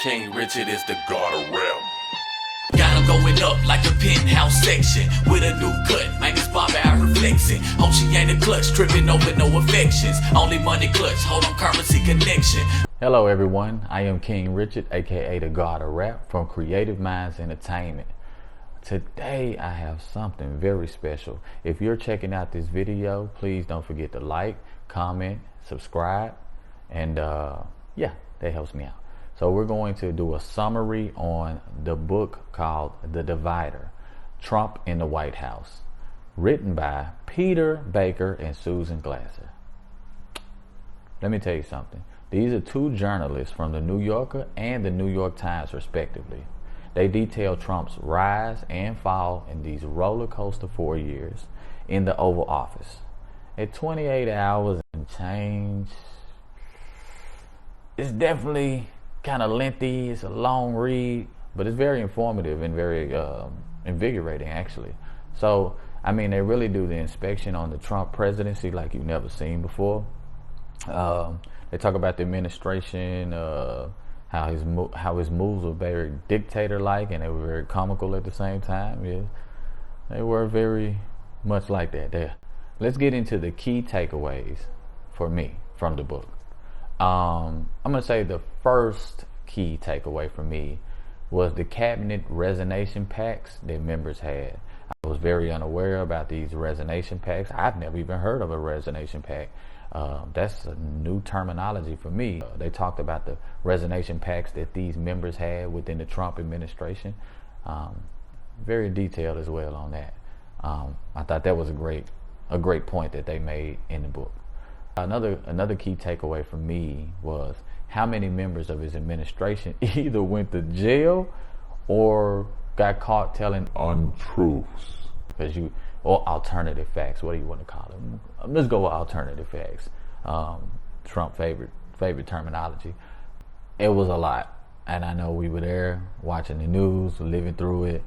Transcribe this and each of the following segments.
King Richard is the god of rap. Got him going up like a penthouse section with a new cut, man, it's Bobby out reflexing. Hope she ain't a clutch, tripping over no affections. Only money clutch, hold on currency connection. Hello everyone, I am King Richard, aka the god of rap from Creative Minds Entertainment. Today I have something very special. If you're checking out this video, please don't forget to like, comment, subscribe, and yeah, that helps me out. So we're going to do a summary on the book called The Divider, Trump in the White House, written by Peter Baker and Susan Glasser. Let me tell you something. These are two journalists from the New Yorker and the New York Times respectively. They detail Trump's rise and fall in these roller coaster 4 years in the Oval Office. At 28 hours and change, it's definitely kind of lengthy. It's a long read, but it's very informative and very invigorating actually. So I mean, they really do the inspection on the Trump presidency like you've never seen before. They talk about the administration, how his moves were very dictator-like, and they were very comical at the same time. Yeah, they were very much like that. There. Let's get into the key takeaways for me from the book. I'm going to say the first key takeaway for me was the cabinet resignation pacts that members had. I was very unaware about these resignation pacts. I've never even heard of a resignation pact. That's a new terminology for me. They talked about the resignation pacts that these members had within the Trump administration. Very detailed as well on that. I thought that was a great point that they made in the book. Another key takeaway for me was how many members of his administration either went to jail or got caught telling untruths. Or alternative facts. What do you want to call them? Let's go with alternative facts. Trump favorite terminology. It was a lot, and I know we were there watching the news, living through it.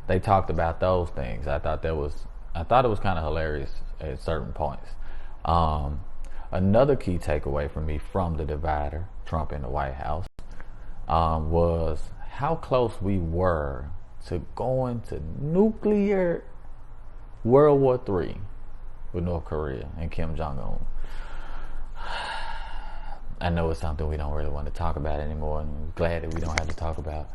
They talked about those things. I thought it was kind of hilarious at certain points. Another key takeaway for me from The Divider, Trump in the White House, was how close we were to going to nuclear World War III with North Korea and Kim Jong-un. I know it's something we don't really want to talk about anymore, and we're glad that we don't have to talk about.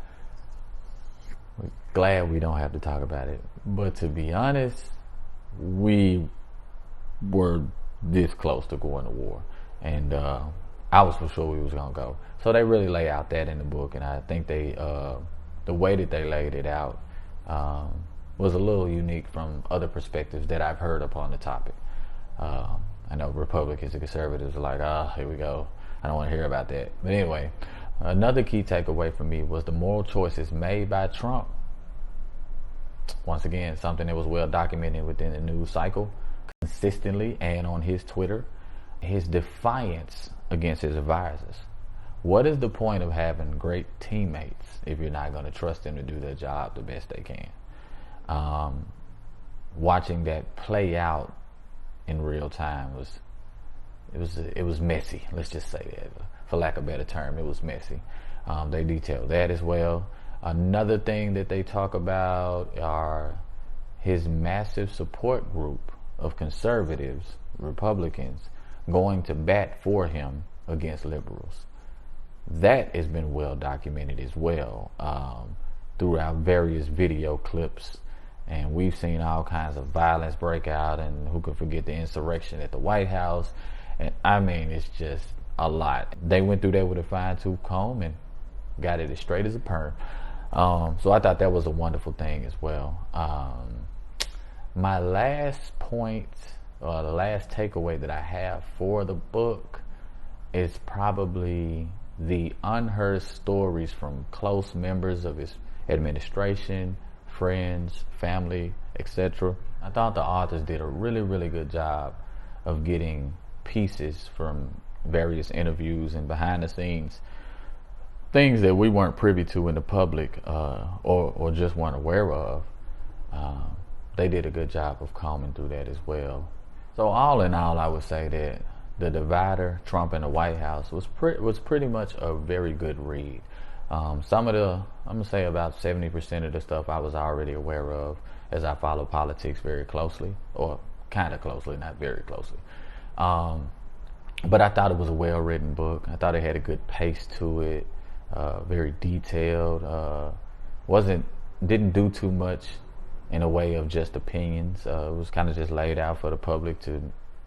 We're glad we don't have to talk about it. But to be honest, we were this close to going to war, and I was for sure we was gonna go. So they really lay out that in the book, and I think they the way that they laid it out was a little unique from other perspectives that I've heard upon the topic. I know Republicans and conservatives are like, here we go, I don't want to hear about that. But anyway, another key takeaway for me was the moral choices made by Trump. Once again, something that was well documented within the news cycle consistently and on his Twitter. His defiance against his advisors. What is the point of having great teammates if you're not going to trust them to do their job the best they can? Watching that play out in real time it was messy. Let's just say that, for lack of a better term, it was messy. They detail that as well. Another thing that they talk about are his massive support group of conservatives, Republicans, going to bat for him against liberals. That has been well documented as well throughout various video clips, and we've seen all kinds of violence break out, and who could forget the insurrection at the White House. And I mean, it's just a lot. They went through that with a fine-tooth comb and got it as straight as a perm. So I thought that was a wonderful thing as well. My last point, or the last takeaway that I have for the book, is probably the unheard stories from close members of his administration, friends, family, etc. I thought the authors did a really, really good job of getting pieces from various interviews and behind the scenes, things that we weren't privy to in the public or just weren't aware of. They did a good job of combing through that as well. So all in all, I would say that The Divider, Trump in the White House was pretty much a very good read. Some of the, I'm gonna say about 70% of the stuff I was already aware of, as I follow politics very closely, or kind of closely, not very closely. But I thought it was a well-written book. I thought it had a good pace to it, very detailed. Didn't do too much in a way of just opinions. It was kind of just laid out for the public to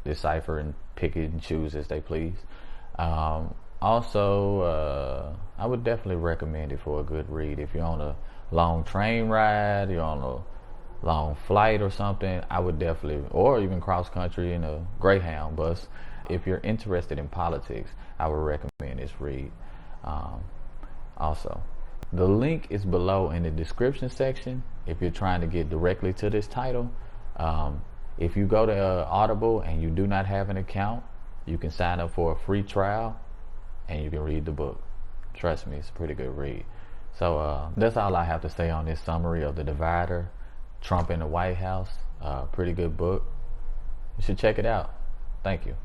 decipher and pick it and choose as they please. Also, I would definitely recommend it for a good read. If you're on a long train ride, you're on a long flight or something, I would definitely, or even cross country in a Greyhound bus. If you're interested in politics, I would recommend this read. Also, the link is below in the description section if you're trying to get directly to this title. If you go to Audible and you do not have an account, you can sign up for a free trial and you can read the book. Trust me, it's a pretty good read. So that's all I have to say on this summary of The Divider, Trump in the White House. Pretty good book. You should check it out. Thank you.